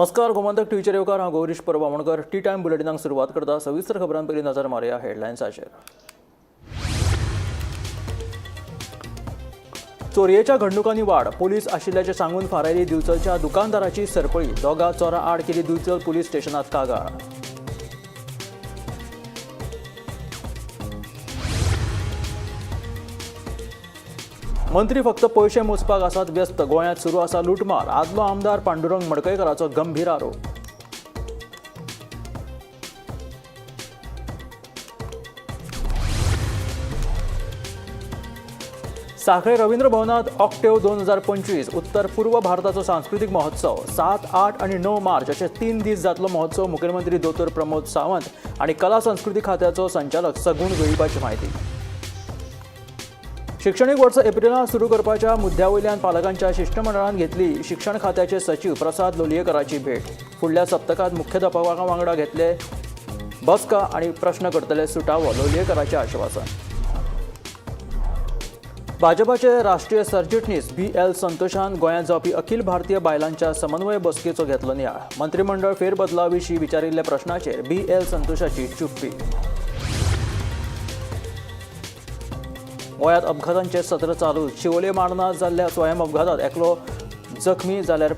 नमस्कार, गोमंतक टीव्हीचेर येवकार. हांव गौरीश परबामणकर. टी टायम बुलेटिनाक सुरवात करता. सविस्तर खबरां पयलीं नजर मारया हेडलायन्साचेर. चोरयेच्या घडणुकांनी वाड. पोलीस आशिल्ल्याचे सांगून फारायली दिवचलच्या दुकानदाराची सरपळी. दोगा चोरां आड केली दिवचल पुलीस स्टेशनात कागाळ. मंत्री फक्त पयशे मोजपाक आसात व्यस्त. गोंयांत सुरू आसा लुटमार. आदलो आमदार पांडुरंग मडकयकराचो गंभीर आरोप. सांखळे रवींद्र भवनात ऑक्टेव 2025 उत्तर पूर्व भारताचो सांस्कृतिक महोत्सव. 7, 8 आणि 9 मार्च अशे 3 दीस जातलो महोत्सव. मुखेलमंत्री दोतोर प्रमोद सावंत आणि कला संस्कृती खात्याचो संचालक सगूण वेळीपाची माहिती. शिक्षणीक वर्स एप्रिलांत सुरू करपाच्या मुद्द्यावयल्यान पालकांच्या शिष्टमंडळान घेतली शिक्षण खात्याचे सचिव प्रसाद लोलयेकराची भेट. फुडल्या सप्तकांत मुख्याध्यापकां वांगडा घेतले बसका आणि प्रश्न करतले सुटावो. लोलयेकराचें आश्वासन. भाजपाचे राष्ट्रीय सरचिटणीस BL संतोशान गोंयांत जावपी अखिल भारतीय बायलांच्या समन्वय बसकेचो घेतलो नियाळ. मंत्रिमंडळ फेरबदला विशीं विचारिल्ल्या प्रश्नाचेर BL संतोशाची चुप्पी. गोंयांत अपघातांचे सत्र चालू. शिवोले मार्नात जाल्ल्या स्वयं अपघातात एकलो जखमी जाल्यार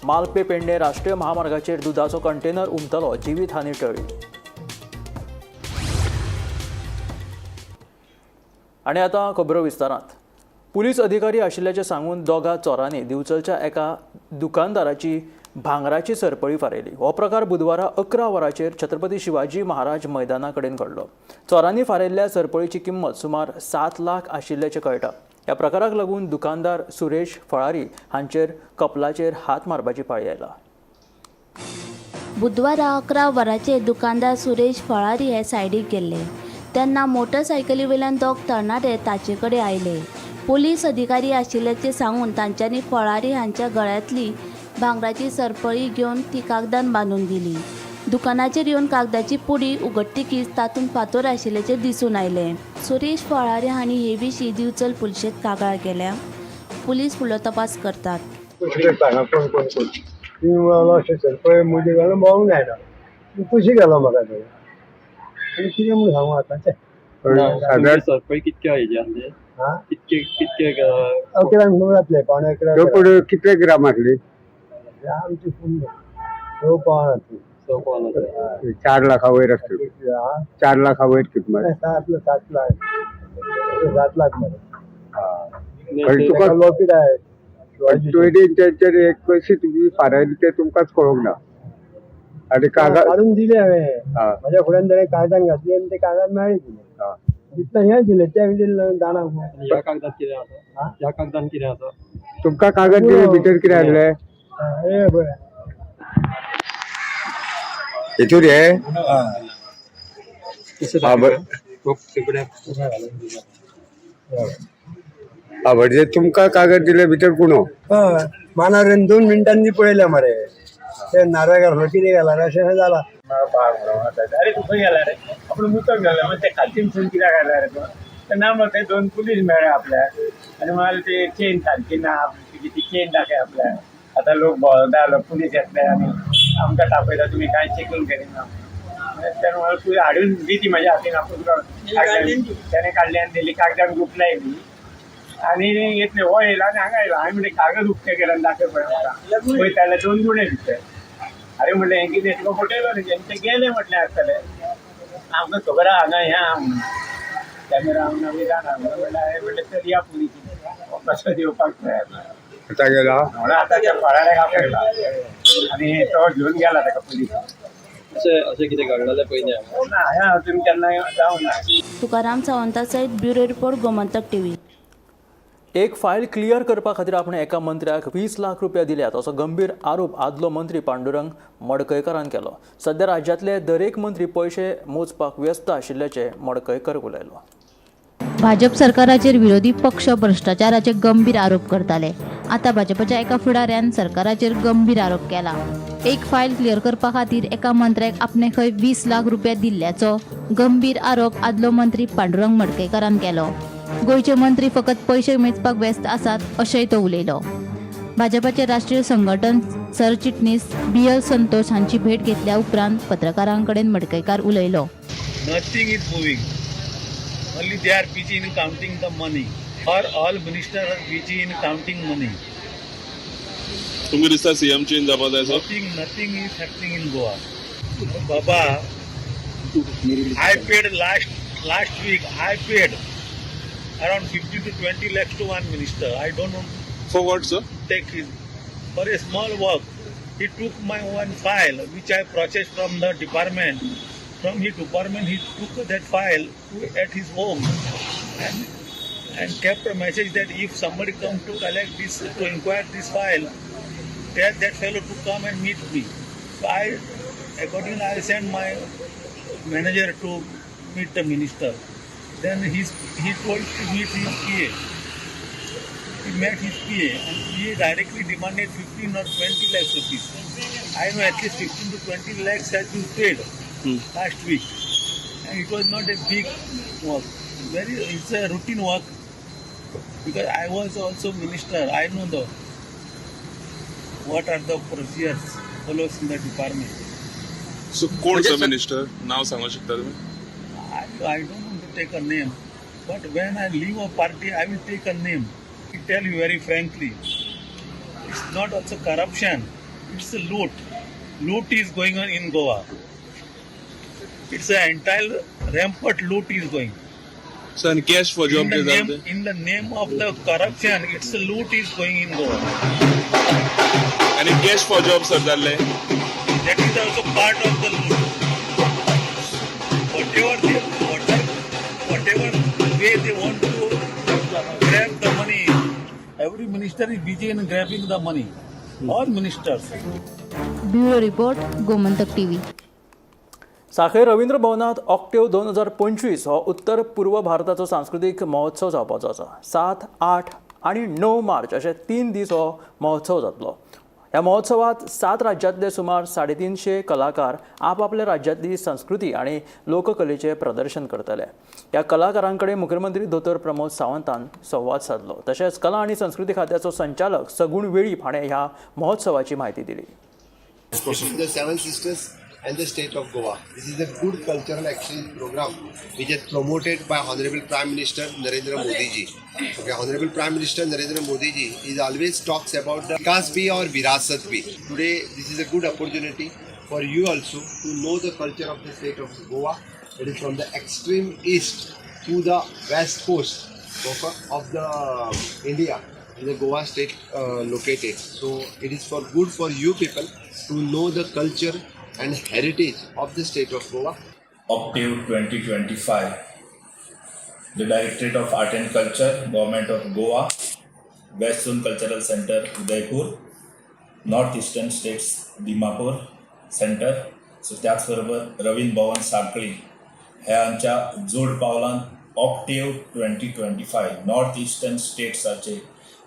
मालपे पेडणे राष्ट्रीय महामार्गाचेर दुदाचो कंटेनर उमटलो. जिवीत हानी टळ्ळी. आनी आतां खबरो विस्तारांत. पुलीस अधिकारी आशिल्ल्याचे सांगून दोगा चोरांनी दिवचलच्या एका दुकानदाराची भांगराची सरपळी फारयली. हो प्रकार बुधवारा 11 वरांचेर छत्रपती शिवाजी महाराज मैदाना कडेन घडलो. चोरांनी फारयल्ल्या सरपळीची किंमत सुमार 7 लाख आशिल्ल्याचें कळटा. ह्या प्रकाराक लागून दुकानदार सुरेश फळारी हांचेर कपलाचेर हात मारपाची पाळी आयला. बुधवारा 11 वरांचेर दुकानदार सुरेश फळारी हे सायडीक गेल्ले तेन्ना मोटरसायकली वयल्यान दोग तरणाटे ताचे कडेन आयले. पुलीस अधिकारी आशिल्ल्याचे सांगून तांच्यांनी फळारी हांच्या गळ्यांतली भांगराची सरपळी घेवन ती कागदान बांदून दिली. दुकानाचेर येवन कागदाची पुडी उगडटकीच तातूंत फातर आशिल्ल्याचें दिसून आयलें. सुरेश फळारी हांणी हे विशीं दिवचल पुलिशेंत कागाळ केल्या. पुलीस फुडलो तपास करतात. पयशे घालो म्हाका कितें म्हूण सांगू आतां सरपळी कितक्या हेजी आसली? कितके जातले पावणे 11 कितले ग्राम आसली? आमची फुल 9 पावण 4 लाखा वयर आसली. 4 लाखा वयर कितले? 7 लाख तुका लॉकेट आहे एक पयशे तुम्ही फारायले ते तुमकांच कळोंक ना. आणि काढून दिले हांवें. माझ्या फुड्यान ताणें कागदान घातली आनी ते कागद मेळ्ळे दिले. जितले हे दिले ते जाणा. ह्या कागदात कितें आसा? ह्या कागदान कितें आसा? तुमकां कागद दिले भितर कितें आसलें? हे पळय हेतून हे म्हणजे तुमकां कागद दिले भितर कुणो मानार 2 मिनटांनी पळयल्या मरे. ते नारळ घाललो कितें घाला अशें जाला. अरे तू खंय गेला रे? आपण मुतक घाला मग ते खालतीन सून कित्याक घाला रे तो? ना मग ते 2 पुलीस मेळ्ळे आपल्याक आनी मला ते चेन सारकी ना. ती चेन दाखय आपल्याक. आतां लोक भोंवता आलो पुलीस येतले आनी आमकां तापयता तुमी कांय चेकींग करिना. तेन्ना मला तूं हाडून दी ती म्हाज्या हातीन. आपूण त्याने काडली आनी दिली. कागदान गुपलाय बी आनी येतले हो येयला आनी हांगा येयला. हांवें म्हणलें कागद उक्ते केला आनी दाखय पळय म्हाका. पळयता जाल्यार 2 गुणे भितर. अरे म्हणलें हें कितें तुका फटयलो न्ही ते गेले म्हटलें आसतले. आमकां खबर आहा हांगा हें कॅमेरा हांगा बी जाणा म्हणलें चल या पुलीस कसो दिवपाक प्रयत्न. आतां गेला म्हणून आतां त्या फळाऱ्याक आपयला आनी तो घेवन गेला ताका पुलीस. अशें कितें घडलें पयलीं ना हांवें अजून केन्ना जावंक ना. तुकाराम सावंता सयत ब्युरो रिपोर्ट गोमंतक टीव्ही. एक फायल क्लियर करपा खातीर आपणे एका मंत्र्याक 20 लाख रुपया दिल्यात असो गंभीर आरोप आदलो मंत्री पांडुरंग मडकयकरान केलो. सध्या राज्यांतले दरेक मंत्री पयशे मोजपाक व्यस्त आशिल्ल्याचे मडकयकर उलयलो. भाजप सरकाराचेर विरोधी पक्ष भ्रष्टाचाराचे गंभीर आरोप करताले. आता भाजपच्या एका फुडाऱ्यान सरकाराचेर गंभीर आरोप केला. एक फायल क्लियर करपा खातीर एका मंत्र्याक आपणे खंय 20 लाख रुपया दिल्ल्याचो गंभीर आरोप आदलो मंत्री पांडुरंग मडकयकरान केलो. गोंयचे मंत्री फकत पयशे मेजपाक व्यस्त आसात अशेंय तो उलयलो. भाजपाचे राष्ट्रीय संघटन सरचिटणीस BL संतोष हांची भेट घेतल्या उपरांत पत्रकारांकडेन मडकयकार उलयलो. Nothing is moving. Only they are busy in counting the money. Or all ministers are busy in counting money. तुमकां दिसता सीएम चेंज जावपा जाय so? Nothing is happening in Goa. Baba, I paid last week. I paid around 50 to 20 lakhs to one minister. I don't want For what, sir? to take his for a small work. He took my one file which I processed from the department. From his department, he took that file at his home and kept a message that if somebody comes to collect this, to inquire this file, tell that fellow to come and meet me. So accordingly, I sent my manager to meet the minister. Then he told to meet his PA. He met his PA and PA directly demanded 15 or 20 lakhs rupees. I know at least 15 to 20 lakhs has been paid last week. And it was not a big work. It's a routine work because I was also minister. I know what are the procedures follows in the department. So कोण sir minister नाव सांगू शकता तुम्ही? I don't want to take a name, but when I leave a party, I will take a name. I tell you very frankly, it's not also corruption, it's a loot. Loot is going on in Goa. It's an entire rampant loot is going. Sir आणि cash for job के जाते In the name of the corruption, it's a loot is going in Goa. आणि cash for job sir जाल्ले That is also part of the loot. Whatever way they want to grab the money, every minister is busy in grabbing the money. All ministers. Bureau report, Gomantak TV. साखळे रवींद्र भवनात Octave 2025 हो उत्तर पूर्व भारताचो सांस्कृतिक महोत्सव जावपाचो आसा. 7, 8 आणि 9 मार्च अशे 3 दीस हो महोत्सव जातलो. ह्या महोत्सवात 7 राज्यांतले सुमार 350 कलाकार आपापल्या राज्यांतली संस्कृती आणि लोककलेचे प्रदर्शन करतले. ह्या कलाकारांकडे मुख्यमंत्री दोतोर प्रमोद सावंतान संवाद साधलो. तशेंच कला आणि संस्कृती खात्याचो संचालक सगुण वेळीप हाणें ह्या महोत्सवाची माहिती दिली. The Seven Sisters and the state of Goa. This is a good cultural exchange program which is promoted by Honorable Prime Minister Narendra Modi ji. Okay, Honorable Prime Minister Narendra Modi ji is always talks about the Vikas bhi or Virasat bhi. Today this is a good opportunity for you also to know the culture of the state of Goa. It is from the extreme east to the west coast of the India. In the Goa state located. So it is for good for you people to know the culture and heritage of the state of Goa. Octave 2025. The Directorate of Art and Culture, Government of Goa, West Zone Cultural Center, Udaipur, North Eastern States, Dimapur Center. So त्याचबरोबर रवींद्र भवन साखळी ह्या आमच्या जोड पावलान Octave 2025 north eastern स्टेट्साचे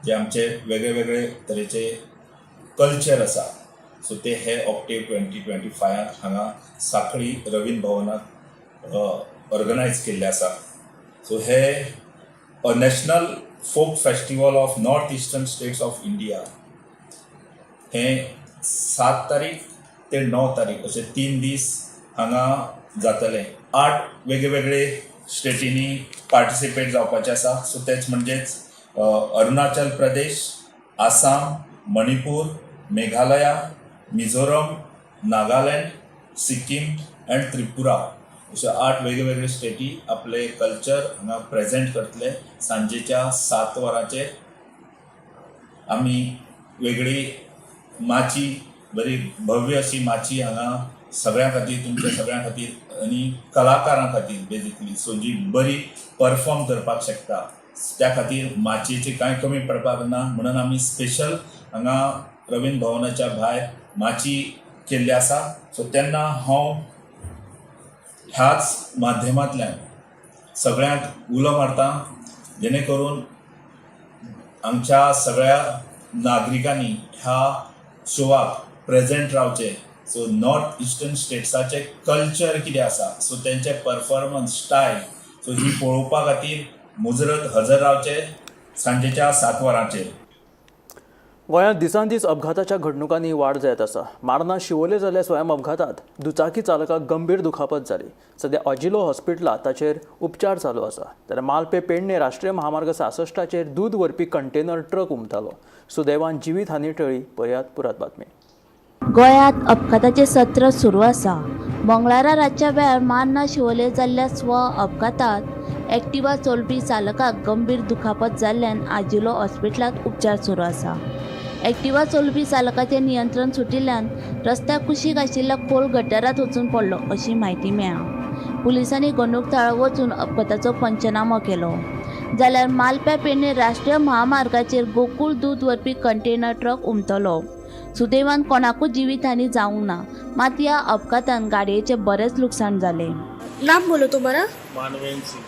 जे आमचे वेगळे वेगळे तरेचे कल्चर आसा सो ते हे ऑक्टेव 2025 हांगा साखळी रवींद्र भवनात ऑर्गनायज केल्ले आसा. सो हे a national folk festival of north eastern states of India हे 7 तारीख ते 9 तारीख असे 3 दीस हांगा जातले. 8 वेगवेगळे स्टेटींनी पार्टिसिपेट जावपाचे आसा. सो तेच म्हणजेच अरुणाचल प्रदेश, आसाम, मणिपूर, मेघालया, मिझोरम, नागालँड, सिक्कीम अँड त्रिपुरा अशा 8 वेगवेगळे स्टेटी आपले कल्चर हांगा प्रेझेंट करतले. सांजेच्या 7 वरांचेर आमी वेगळी माची बरी भव्य अशी माची हांगा सगळ्यां खातीर तुमच्या सगळ्यां खातीर आनी कलाकारां खातीर बेजिकली सो जी बरी परफॉर्म करपाक शकता त्या खातीर माचयेची कांय कमी पडपाक ना म्हणून आमी स्पेशल हांगा रवींद्र भवनाच्या भायर माची केल्ली आसा. सो तेन्ना हांव ह्याच माध्यमांतल्यान सगळ्यांक उलो मारता जेणे करून आमच्या सगळ्या नागरिकांनी ह्या शोवाक प्रेझेंट रावचे. सो नॉर्थ इस्टर्न स्टेट्साचे कल्चर कितें आसा सो तेंचे परफॉर्मन्स स्टायल सो ही पळोवपा खातीर मुजरत हजर रावचे सांजेच्या 7 वरांचेर. गोंयांत दिसान दीस अपघाताच्या घडणुकांनी वाड जायत आसा. मार्ना शिवोले जाल्ल्या स्वयं अपघातात दुचाकी चालकाक गंभीर दुखापत जाली. सध्या अजिलो हॉस्पिटलात ताचेर उपचार चालू आसा. जाल्यार मालपे पेडणे राष्ट्रीय महामार्ग 66चेर दूद व्हरपी कंटेनर ट्रक उमटलो. सुदैवान जिवीत हानी टळ्ळी. पळयात पुरात बातमी. गोंयांत अपघाताचें सत्र सुरू आसा. मंगळारा रातच्या वेळार मार्ना शिवोले जाल्ल्या स्व अपघातात एक्टिवा चलोवपी चालकाक गंभीर दुखापत जाल्ल्यान आजिलो हॉस्पिटलांत उपचार सुरू आसा. एक्टिवा चलोवपी चालकाचें नियंत्रण सुटिल्ल्यान रस्त्याक कुशीक आशिल्ल्या खोल गटारांत वचून पडलो अशी म्हायती मेळ्ळा. पुलिसांनी घडणूक वचून अपघाताचो पंचनामो केलो. जाल्यार मालप्या पेडणे राष्ट्रीय महामार्गाचेर गोकुळ दूद व्हरपी कंटेनर ट्रक उमटलो. सुदैवान कोणाकूच जिवीतहानी जावंक ना. मात ह्या अपघातान गाडयेचे बरेच लुकसाण जाले. नाम बोलो तुम्हारा? मानवेंद्र सिंह।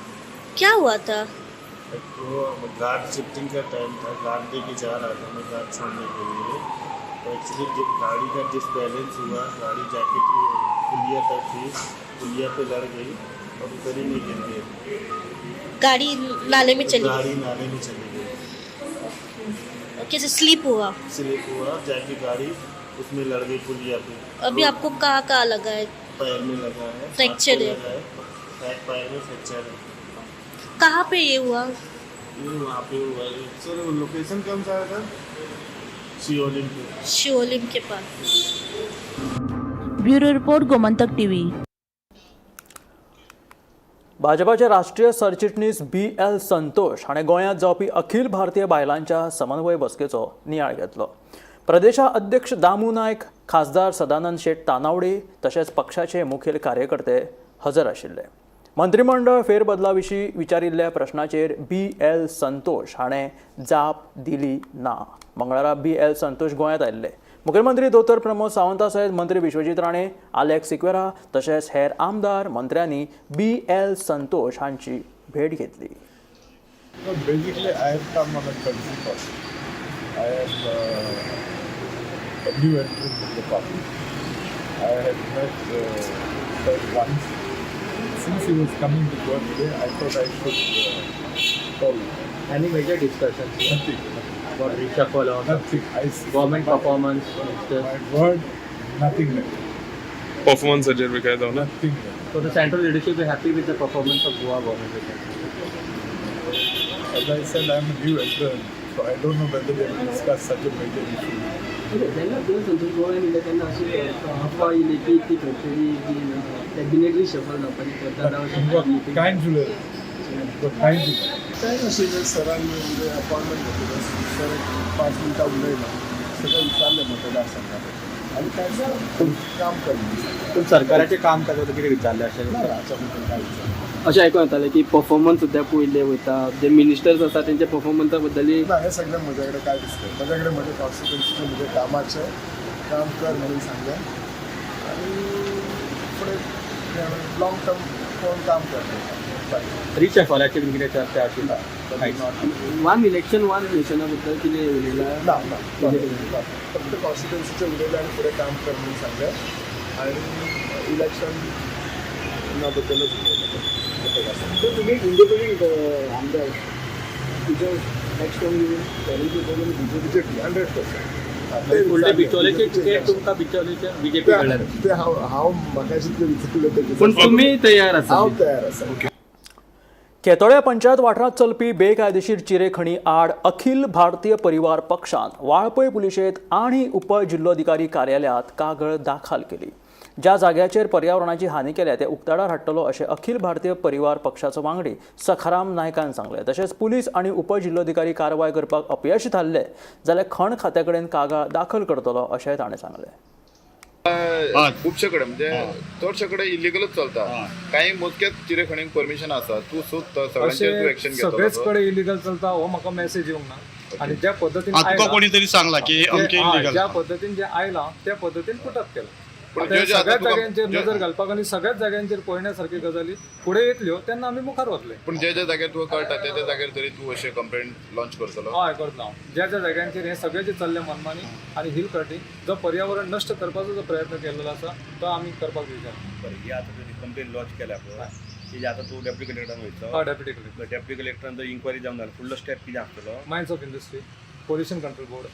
क्या हुआ था? तो गार्ड शिफ्टिंग का टाइम था, गार्ड दे के जा रहा था मैं गार्ड छोड़ने के लिए, तो एक्चुअली गाड़ी का डिसबैलेंस हुआ, गाड़ी जाके पुलिया तक थी, पुलिया पे लड़ गई और उधर ही नहीं गिर गई, गाड़ी नाले में चली गाड़ी नाले में चली गई, गई? कैसे स्लिप हुआ? स्लिप हुआ, जाके गाड़ी उसमें लड़ गई पुलिया पे। अभी आपको कहाँ लगा है? पैर में लगा है, फ्रैक्चर है? बैक पैर में फ्रैक्चर है। कहाँ पे ये हुआ? ये वहाँ पे हुआ है सर। लोकेशन कौन सा है सर? शिवोलिम पे। शिवोलिम के पास। Bureau report Gomantak TV. भाजपाचे राष्ट्रीय सरचिटणीस BL संतोष हाणें गोंयांत जावपी अखिल भारतीय बायलांच्या समन्वय बसकेचो नियाळ घेतलो. प्रदेशा अध्यक्ष दामू नायक, खासदार सदानंद शेट तानावडे तशेंच पक्षाचे मुखेल कार्यकर्ते हजर आशिल्ले. मंत्रिमंडळ फेरबदला विशीं विचारिल्ल्या प्रश्नाचेर BL संतोष हाणें जाप दिली ना. मंगळारा BL संतोष गोंयांत आयिल्ले. मुखेलमंत्री दोतोर प्रमोद सावंता सयत मंत्री विश्वजीत राणे, आलेक्स सिक्वेरा तशेंच हेर आमदार मंत्र्यांनी BL संतोष हांची भेट घेतली. Basically, I have come on a courtesy call. I am a new entrant in the party. I had met her once. Since he was coming to work today, I thought I should call him. Any major discussions Nothing. for reshuffle or Nothing. government performance? My word, nothing left. Performance हाचेर बी काय जावना. Nothing left. So the central leadership is happy with the performance of Goa government. As I said, I am a new entrant, so I don't know whether they will discuss such a major issue. Santosh गोवान येयले तेन्ना अशी अफवा येयली की ती खंयतरी cabinet reshuffle जावपाची करता. Kind to काय नाशिल्लें सरांनी म्हणजे अपॉइंटमेंट घेतलें. सर 5 मिनटां उलयलो, सगळें विचारलें मतदारसंघात आनी काय काम केलें. पण सरकाराचे काम करता कितें विचारलें अशें? ना हाच्या बद्दल काय विचारलें अशें आयकूं येतालें की परफॉर्मन्स सुद्दां पळयले वयता. जे मिनिस्टर्स आसा तेंच्या परफॉर्मन्सा बद्दल ना. हे सगळें म्हजे कडेन काय दिसलें. म्हजे कडेन म्हजे कॉन्स्टिट्युएन्सीचे म्हजे कामाचें काम कर म्हणून सांगलें आनी फुडें लॉंग टर्म कोण काम करता. रिशफलाची बी कितें चर्चा आशिल्ली? वन इलेक्शन वन नेशना बद्दल कितें उलयलां? ना फक्त कॉन्स्टिट्युएन्सीचे उलयलें आनी फुडें काम कर म्हणून सांगलें आनी इलेक्शन बद्दलच उलयलें. तुम्ही इंडिपेंडंट आमदार तुझं नेक्स्ट टाइम बीजेपीचे 100%. फुडले बिचोलेचे तिकेट तुमकां बिचोलेच्या बीजेपी कडल्यान. ते हांव म्हाका जितलें विचारलें पूण तुमी तयार आसा? हांव तयार आसा. केतोड्या पंचायत वाठारांत चलपी बेकायदेशीर चिरेखणी आड अखिल भारतीय परिवार पक्षान वाळपय पुलिशेंत आनी उपजिल्लोधिकारी कार्यालयांत कागाळ दाखल केली. ज्या जाग्याचेर पर्यावरणाची हानी केल्या ते उक्ताडार हाडटलो अशें अखिल भारतीय परिवार पक्षाचो वांगडी सखाराम नायकान सांगलें. तशेंच पुलीस आनी उपजिल्लोधिकारी कारवाय करपाक अपयश थारले जाल्यार खण खात्या कडेन कागाळ दाखल करतलो अशेंय ताणें सांगलें. खुबशे कडेन म्हणजे चडशे कडेन इलिगलच चलता. काही मोजक्याच चिरेखणीक परमिशन आसा. तूं सोद सगळ्यांचेर एक्शन घेतलो. सगळेच कडेन इलिगल चलता हो म्हाका मेसेज येवंक ना. आणि ज्या पद्धतीन कोणीतरी सांगला की ज्या पद्धतीन जे आयला त्या पद्धतीन पुटअप केलं. पण सगळ्याच जाग्यांचेर नजर घालपाक आनी सगळ्याच जाग्यांचेर पळयण्यासारख्यो गजाली फुडें येतल्यो तेन्ना आमी मुखार वतले. पण ज्या ज्या जाग्यार तुका कळटा त्या जाग्यार तरी तूं अशें कंप्लेंट लॉन्च करतलो? हय करतलो हांव. ज्या ज्या जाग्यांचेर हे सगळे जे चल्ले मनमानी आनी हिल कटिंग जो पर्यावरण नश्ट करपाचो जो प्रयत्न केलेलो आसा तो आमी करपाक विचार. ही आता तुझी कंप्लेन लॉन्च केल्या पळय की आता तू डेप्युटी कलेक्टरान वयचो. हय डेप्युटी कलेक्टर. डेप्युटी कलेक्टरान जर इन्क्वायरी जावन जाल्यार फुडलो स्टेप कितें आसतलो? Mines of industry, pollution control board,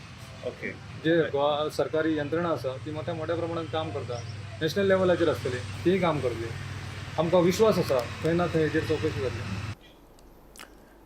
okay जे सरकारी यंत्रणा आसा ती मोठ्या प्रमाणात काम करता नॅशनल लेवलाचेर आसतली तीय काम करतली आमकां विश्वास आसा खंय ना थंय हेजेर चवकशी जातली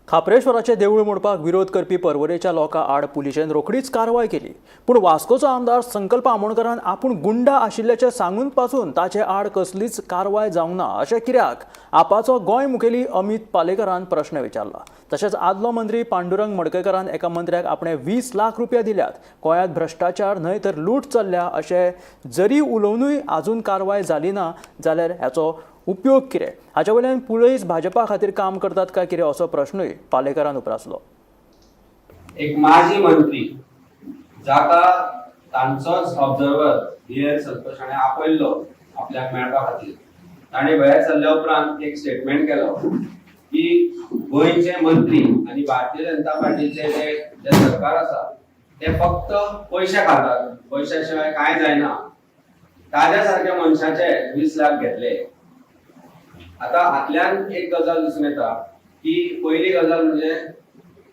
खापरेश्वराचें देवूळ मोडपाक विरोध करपी पर्वरेच्या लोकां आड पुलिशेन रोखडीच कारवाय केली पूण वास्कोचो आमदार संकल्प आमोणकरान आपूण गुंडा आशिल्ल्याचें सांगून पासून ताचे आड कसलीच कारवाय जावंक ना अशें कित्याक आपाचो गोंय मुखेली अमित पालेकरान प्रश्न विचारला तशेंच आदलो मंत्री पांडुरंग मडकयकरान एका मंत्र्याक आपणे 20 लाख रुपया दिल्यात गोंयांत भ्रश्टाचार न्हय तर लूट चल्ल्या अशें जरी उलोवनूय आजून कारवाय जाली ना जाल्यार हाचो उपयोग कितें हाचे वयल्यान पुलीस भाजपा खातीर काम करतात काय कितें असो प्रश्नूय पालेकरान उपरासलो एक माजी मंत्री जाका तांचोच ऑब्झर्वर डी.आर. संतोष हाणें आपयल्लो आपल्याक मेळपा खातीर ताणें भायर सरल्या उपरांत एक स्टेटमेंट केलो की गोंयचे मंत्री आनी भारतीय जनता पार्टीचे जे सरकार आसा ते फक्त पयशे खातात पयशा शिवाय कांय जायना ताज्या सारक्या मनशाचे 20 लाख घेतले आता हातल्यान एक गजाल दिसून येता की पहिली गजाल म्हणजे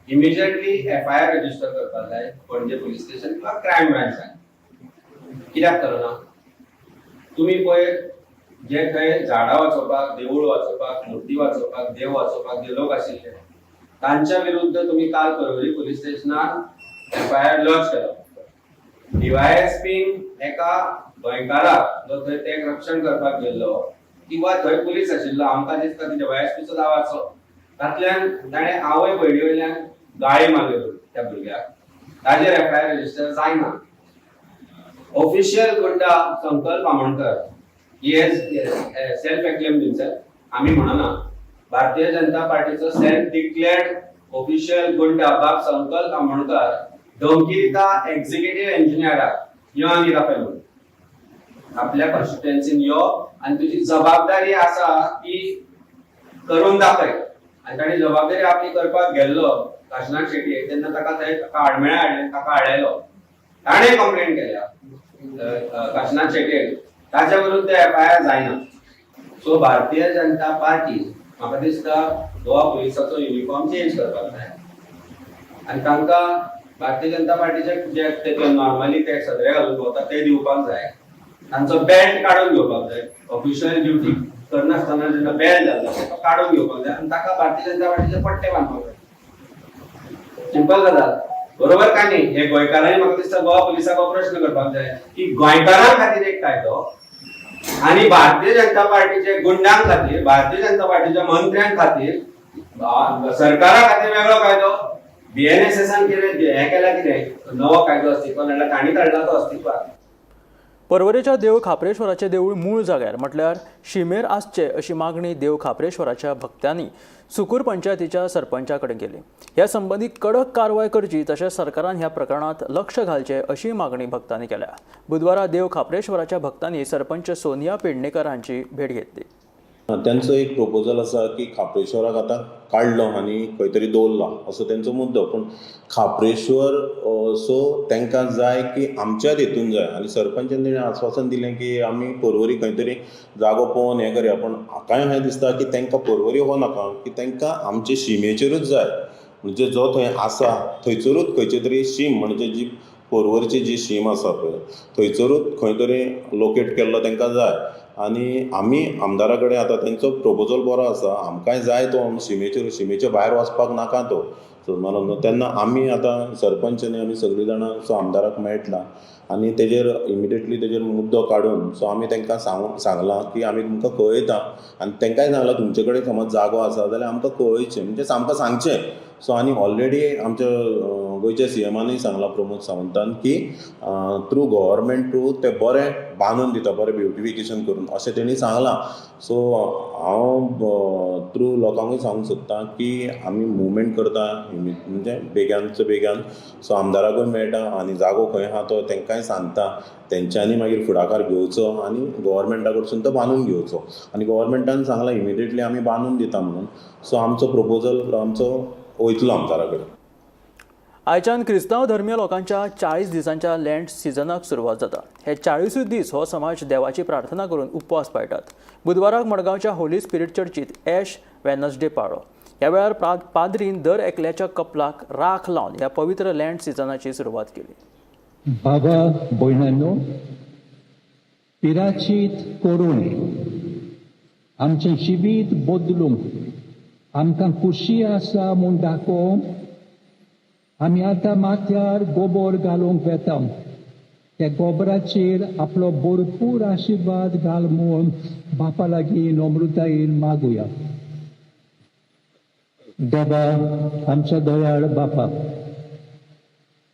इमिजिएटली FIR रजिस्टर करपाक जाय पणजे पुलीस स्टेशन किंवा क्रायम ब्रांचान कित्याक करना तुमी पळय जे थंय झाडां वाचोवपाक देवूळ वाचोवपाक मूर्ती वाचोवपाक देव वाचोवपाक जे लोक आशिल्ले तांच्या विरुद्ध तुमी काल परवरी पुलीस स्टेशनान FIR लॉन्च केलो DYSPन एका गोंयकाराक जो थंय तें रक्षण करपाक गेल्लो किंवा थंय पुलीस आशिल्लो आमकां दिसता DYSPचो दावाचो तातल्यान ताणें आवय भयणी वयल्यान गाळी मारल्यो त्या भुरग्याक ताजेर FIR रजिस्टर जायना ऑफिशियल गुंडा संकल्प आमोणकर सेल्फ एक्लेम्ड हिमसेल्फ आमी म्हणना Bharatiya Janata पार्टीचो self declared official गुंडा बाब संकल्प आमोणकर धमकी दिता एक्झिक्युटिव्ह इंजिनियराक यो आनी रापय म्हणून आपल्या कॉन्स्टिट्युएन्सीन यो आणि तुझी जबाबदारी आसा की करून दाखय आणि ताणी जबाबदारी आपली करपाक गेल्लो काशीनाथ शेट्टी तेन्ना ताका थंय आडमेळ्या हाडले ताका हाडयलो ताणें कंप्लेंट केल्या काशीनाथ शेट्टी ताच्या विरुद्ध FIR जायना सो भारतीय जनता पार्टी म्हाका दिसता गोवा पुलिसाचो युनिफॉर्म चेंज करपाक जाय आनी तांकां भारतीय जनता पार्टीचे जे नॉर्मली ते सदरे घालून भोंवतात ते दिवपाक जाय तांचो बेल्ट काढून घेवपाक जाय ऑफिशियल ड्युटी करनासतना जेन्ना बेल्ट जाता तो काढून घेवपाक जाय आनी ताका भारतीय जनता पार्टीचे पट्टे बांदपाक जाय सिंपल गजाल बरोबर काय न्ही हे गोंयकारांनी म्हाका दिसता गोवा पुलिसाक हो प्रश्न करपाक जाय की गोंयकारां खातीर एक कायदो आनी भारतीय जनता पार्टीचे गुंडां खातीर भारतीय जनता पार्टीच्या मंत्र्यां खातीर सरकारा खातीर वेगळो कायदो BNSSन कितें हें केला कितें नवो कायदो अस्तित्वात हाडला तांणी काडला तो अस्तित्वात पर्वरेच्या देव खापरेश्वराचें देवूळ मूळ जाग्यार म्हटल्यार शिमेर आसचे अशी मागणी देव खापरेश्वराच्या भक्तांनी सुकूर पंचायतीच्या सरपंचा कडेन केली ह्या संबंधी कडक कारवाय करची तशेंच सरकारान ह्या प्रकरणात लक्ष घालचे अशी मागणी भक्तांनी केल्या बुधवारा देव खापरेश्वराच्या भक्तांनी सरपंच सोनिया पेडणेकर हांची भेट घेतली त्यांचो एक प्रपोजल आसा की खापरेश्वराक आतां काडलो आनी खंय तरी दवरला असो तेंचो मुद्दो पूण खापरेश्वर सो तांकां जाय की आमच्याच हितून जाय आनी सरपंचान तेणें आश्वासन दिलें की आमी पर्वरी खंय तरी जागो पळोवन हें करया पूण म्हाकाय हें दिसता की तांकां पर्वरी हो नाका की तांकां आमचे शिमेचेरूच जाय म्हणजे जो थंय आसा थंयसरूच खंयचे तरी शीम म्हणजे जी पर्वरीची जी शीम आसा पळय थंयसरूच खंय तरी लोकेट केल्लो तांकां जाय आनी आमी आमदारा कडेन आतां तेंचो प्रपोजल बरो आसा आमकांय जाय तो शिमेचे भायर वचपाक नाका तो तेन्ना आमी आतां सरपंचांनी आमी सगळीं जाणां सो आमदाराक मेळटला आनी तेजेर इमिडिएटली तेजेर मुद्दो काडून सो आमी तांकां सांगलां की आमी तुमकां कळयता आनी तांकांय सांगलां तुमचे कडेन समज जागो आसा जाल्यार आमकां कळयचें म्हणजे आमकां सांगचें सो आनी ऑलरेडी आमच्या गोंयच्या CMनूय सांगलां प्रमोद सावंतान की थ्रू गव्हर्मेंट थ्रू ते बरें बांदून दिता बरें ब्युटिफिकेशन करून अशें तेणी सांगलां सो हांव थ्रू लोकांकूय सांगूंक सोदतां की आमी मुवमेंट करता म्हणजे बेगीन सो आमदाराकूय मेळटा आनी जागो खंय आहा तो तांकांय सांगता तेंच्यांनी मागीर फुडाकार घेवचो आनी गव्हर्मेंटा कडसून तो बांदून घेवचो आनी गव्हर्मेंटान सांगलां इमिडिएटली आमी बांदून दिता म्हणून सो आमचो प्रपोजल आमचो वयतलो आमदारा कडेन आयच्यान क्रिस्तांव धर्मीय लोकांच्या 40 दिसांच्या लँड सिजनाक सुरवात जाता हे 40 दीस हो समाज देवाची प्रार्थना करून उपवास पाळटात बुधवाराक मडगांवच्या होली स्पिरीट चर्चीत ॲश वेनसडे पाळ्ळो ह्या वेळार पाद्रीन दर एकल्याच्या कपलाक राख लावन ह्या पवित्र लँड सिजनाची सुरवात केली बाबा भयणांनो, पिराचीत करून आमचें जिवीत बदलूंक आमकां खुशी आसा म्हूण दाखोवंक आमी आतां माथ्यार गोबोर घालूंक वेता. त्या गोबराचेर आपलो भरपूर आशिर्वाद घाल म्हूण बापा लागीं नम्रतायेन मागुया. देवा, आमच्या दयाळ बापा,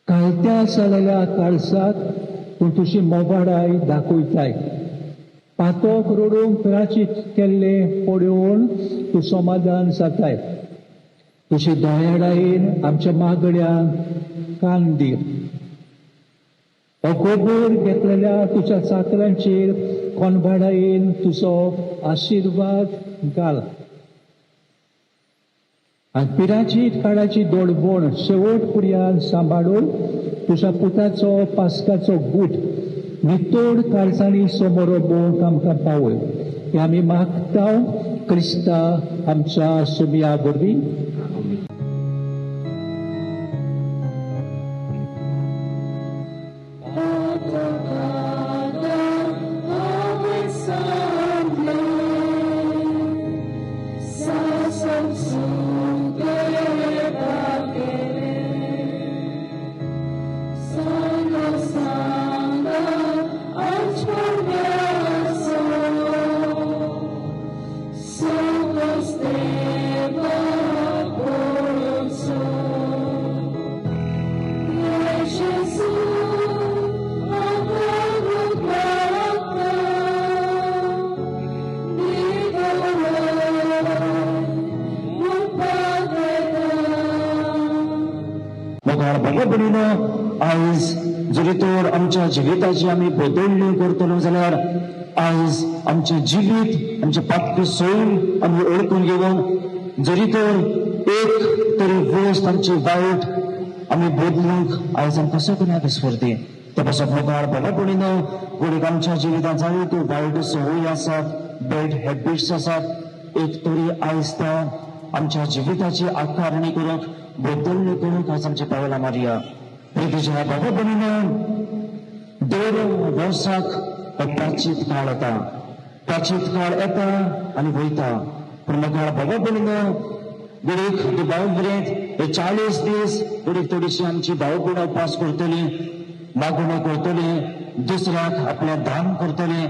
कायत्या जालेल्या काळजाक तूं तुजी मोवाडाय दाखयताय. पातोक रडूंक पिराचीत केल्ले पळोवन तूं समाधान जाताय. तुजी दयाळायेन आमच्या मागण्यांक कान दी. गोबोर घेतलेल्या तुज्या चाकरांचेर कोनबाडायेन तुजो आशिर्वाद घाल. आनी पिराचीत काळाची दोडबोण शेवट पर्यंत सांबाळून तुज्या पुताचो पास्काचो गूट नितोड काळजांनी समोर बोवंक आमकां पावय. हे आमी मागता क्रिस्ता आमच्या सुमया वरवीं. आयज जरी तर आमच्या जिविताची आमी बदलणी करतलो जाल्यार आयज आमचे जिवीत आमचे पातकी सोयीन आमी ओळखून घेवन जरी तर एक तरी वस्त आमची वायट आमी बदलूंक आयज आमकां सगळ्यांक स्फूर्ती. त्या पासून मुखार भलेपणीन कोणीक आमच्या जिवितांत जायत्यो वायट संवयी आसात, बॅड हॅबिट्स आसात. एक तरी आयज त्या आमच्या जिविताची आकारणी करूंक बदलणी करूंक आयज आमची पावलां मारया. प्रितीच्या बाबा भयणीनो, दर वर्साक प्राचीत काळ येता. प्राचीत काळ येता आनी वयता. पूण मुखार बाबा भयणीनो, घडीक भाव बरेंत हे 40 दीस घडीक थोडीशी आमची भावभयणां उपास करतली, मागणी करतली, दुसऱ्याक आपले दान करतली.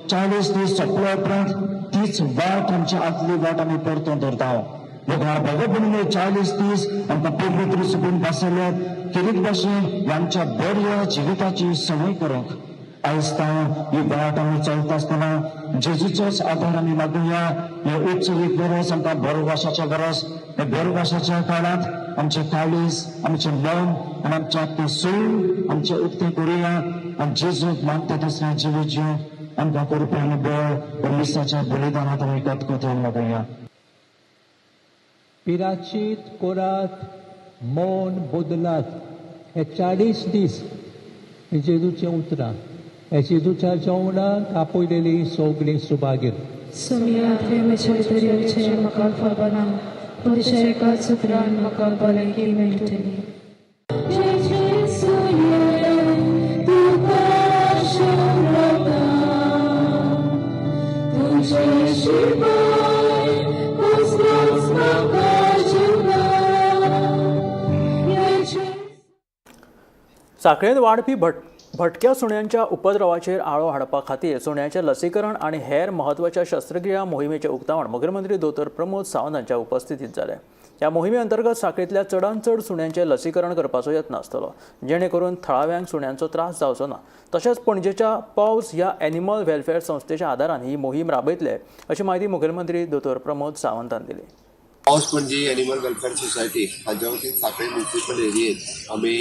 40 दीस सोंपल्या उपरांत तीच वाट आमची आदली वाट आमी परतून धरता. मुखार बाबा भयणीनो, 40 दीस आमकां पवित्र सुकून बसयल्यात. कितें भाशेन आमच्या बऱ्या जिविताची संवय करूंक आयज ही वाट आमी चलता आसतना जेजूचोच आदार आमी मागुया. हे उत्सवीक गरज आमकां बरवासाच्या गरज. हे बरवासाच्या काळांत आमचे काळीज, आमचे मन आनी आमच्या ते सोय आमचे उक्ते करुया आनी जेजूक मागता तसलें जिवीत जिवंक आमकां कृपा आनी बळ परमेश्वराच्या बलिदानांत आमी कतकतून मागुया. पिराचीत कोरात, मौन बदलात. हे 40 दीस हे जेजूचे उतरां, हे जेजूच्या जेवणाक आपयलेली सगळीं सुभागीर. सुमया म्हजे दर्याचे म्हाका खबना, तुज्या एकाच उतरान म्हाका भलायकी मेळटली. सांखळेंत वाडपी भटक्या सुण्यांच्या उपद्रवाचेर आळो हाडपा खातीर सुण्यांचें लसीकरण आनी हेर म्हत्वाच्या शस्त्रक्रिया मोहिमेचें उक्तावण मुखेलमंत्री दोतोर प्रमोद सावंत हांच्या उपस्थितीत जालें. ह्या मोहिमे अंतर्गत सांखळेंतल्या चडांत चड सुण्यांचें लसीकरण करपाचो यत्न आसतलो, जेणे करून थळाव्यांक सुण्यांचो त्रास जावचो ना. तशेंच पणजेच्या पॉव्स ह्या एनिमल वेलफेअर संस्थेच्या आदारान ही मोहीम राबयतले, अशी माहिती मुखेलमंत्री दोतोर प्रमोद सावंतान दिली. पावस पणजी एनिमल वेलफेअर सोसायटी हाच्या वतीन सांखळे म्युनिसिपल एरियेत आमी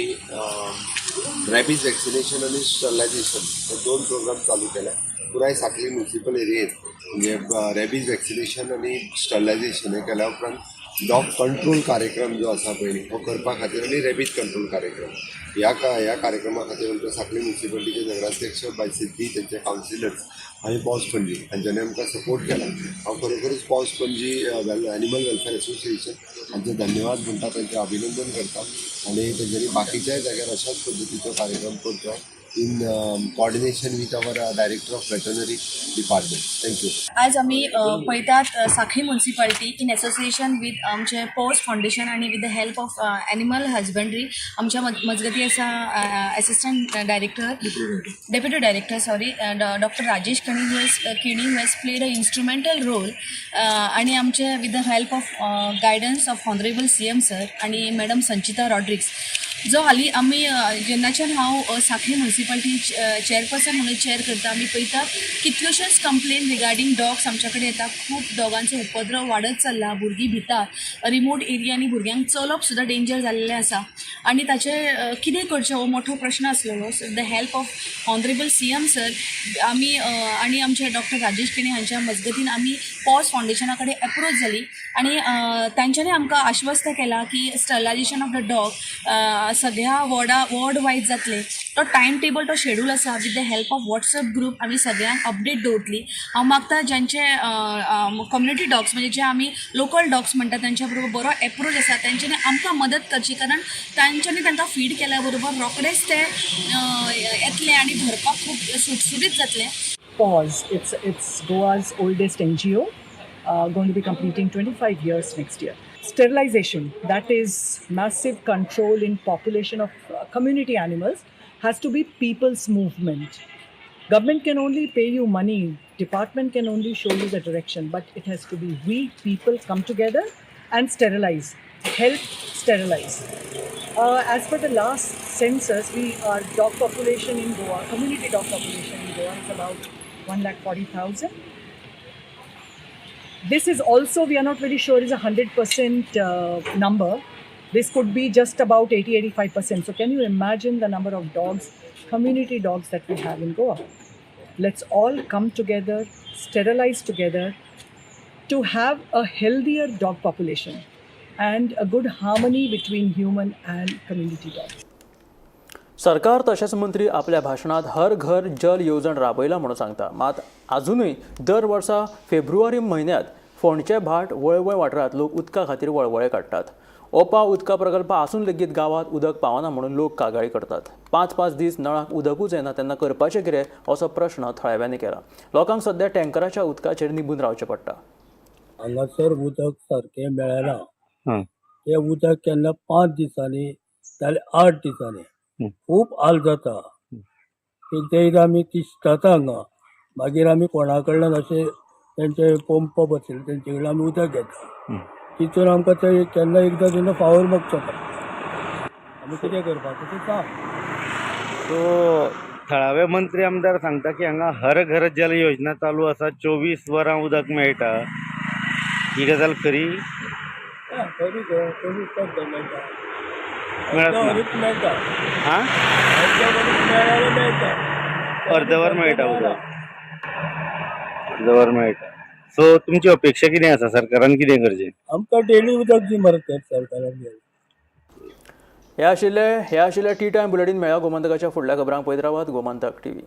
रॅबीज वॅक्सिनेशन आनी स्टरलायझेशन हे 2 प्रोग्राम चालू केल्या. पुराय सांखळे म्युनिसिपल एरियेत म्हणजे रॅबीज वॅक्सिनेशन आनी स्टरलायझेशन हे केल्या उपरांत डॉग कंट्रोल कार्यक्रम जो आसा पळय हो करपा खातीर आनी रॅबीज कंट्रोल कार्यक्रम ह्या कार्यक्रमा खातीर आमच्या सांखळे म्युनिसिपालिटीचे नगराध्यक्ष बाय सिद्धी तेंचे कावन्सिलर्स आनी पॉज पणजी हांच्यांनी आमकां सपोर्ट केला. हांव खरोखरूच Paws Panaji Animal Welfare Association हांचे धन्यवाद म्हणटा, तेंचें अभिनंदन करता आनी तेंच्यांनी बाकीच्याय जाग्यार अशाच पद्दतीचो कार्यक्रम करचो in coordination with our director of veterinary department. Thank you. आज आम्ही पळयतात Sankhali municipality in association with आमचे पॉज फाउंडेशन आणि with the help of animal husbandry आमच्या मजगती आसा assistant director deputy director doctor Rajesh Keni who has played a instrumental role आणि आमचे with the help of guidance of honourable CM sir आणि madam Sanchita Rodrigues जो हालीं आमी जेन्नाच्यान हांव सांखळी म्युनिसिपालिटी चेअरपर्सन म्हणून चेअर करता आमी पळयता कितल्योश्योच कंप्लेन रिगार्डींग डॉग्स आमच्या कडेन येता. खूब डॉगांचो उपद्रव वाडत चल्ला, भुरगीं भितात, रिमोट एरियांनी भुरग्यांक चलप सुद्दां डेंजर जाल्लें आसा आनी ताचेर कितें करचें हो मोठो प्रश्न आसलेलो. So the help of honourable CM sir आमी आनी आमचे डॉक्टर राजेश केणी हांच्या मजगतीन आमी पॉज फाउंडेशना कडेन एप्रोच जाली आनी तांच्यांनी आमकां आश्वस्त केला की स्टरलायझेशन ऑफ द डॉग सगळ्या वॉर्ड वायज जातले. तो टायम टेबल तो शेड्यूल आसा with the help of WhatsApp group आमी सगळ्यांक अपडेट दवरतली. हांव मागता ज्यांचे कम्युनिटी डॉग्स म्हणजे जे आमी लोकल डॉग्स म्हणटा त्यांच्या बरोबर बरो एप्रोच आसा त्यांच्यानी आमकां मदत करची, कारण तांच्यांनी तांकां फीड केल्या बरोबर रोखडेच ते येतले आनी धरपाक खूब सुटसुटीत जातले. Pause. It's Goa's oldest NGO, going to be completing 25 years next year. Sterilization, that is massive control in population of community animals, has to be people's movement. Government can only pay you money, department can only show you the direction, but it has to be we people come together and sterilize, help sterilize. As per the last census, our dog population in Goa, community dog population in Goa is about 140,000. This is also, we are not very sure, is a 100% number. This could be just about 80-85%. So can you imagine the number of dogs, community dogs that we have in Goa? Let's all come together, sterilize together to have a healthier dog population and a good harmony between human and community dogs. सरकार तशेंच मंत्री आपल्या भाशणात हर घर जल येवजण राबयला म्हणून सांगता. मात अजूनय दर वर्सा फेब्रुवारी म्हयन्यात फोंडचे भाट वळवय वाठारांत लोक उदका खातीर वळवळे काडटात. ओपा उदका प्रकल्प आसून लेगीत गांवांत उदक पावना म्हणून लोक कागाळी करतात. 5-5 दीस नळाक उदकूच येना तेन्ना करपाचें कितें असो प्रश्न थळाव्यांनी केला. लोकांक सध्या टँकराच्या उदकाचेर निबून रावचें पडटा. हांगासर उदक सारकें मेळना. तें उदक केन्ना 5 दिसांनी जाल्यार 8 दिसांनी खूब हाल जाता. एकदां आमी तिश्टाता हांगा, मागीर आमी कोणा कडल्यान अशें तेंचे पंप बसयले तेंचे कडल्यान आमी उदक घेता. तितून आमकां ते केन्ना एकदां तेन्ना फावर मागचो पडटा. आमी कितें करपाचें तें सांग. सो थळावे मंत्री आमदार सांगता की हांगा हर घर जल योजना चालू आसा, 24 वरां उदक मेळटा. ही गजाल खरी? खरी गो, 24 तास मेळटा. मेळटा हां अर्दवर मेळटा उदक, अर्दवर मेळटा. सो तुमची अपेक्षा कितें आसा? सरकारान कितें करचें? आमकां डेली उदक दी मरे सरकारान. हे आशिल्ले टी टायम बुलेटीन. मेळ्या गोमंतकाच्या फुडल्या खबरांक पळयत रावात गोमंतक TV.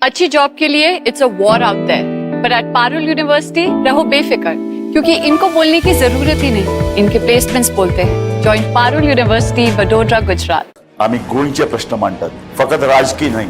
अच्छी जॉब के लिए it's a war out there, but at Parul university रहो बेफिक्र, क्योंकि इनको बोलने की जरूरत ही नहीं, इनके प्लेसमेंट्स बोलते हैं. Join Parul university, Vadodara, Gujarat. आम्ही गोंयचे प्रश्न मांडतात, फकत राजकीय नाही.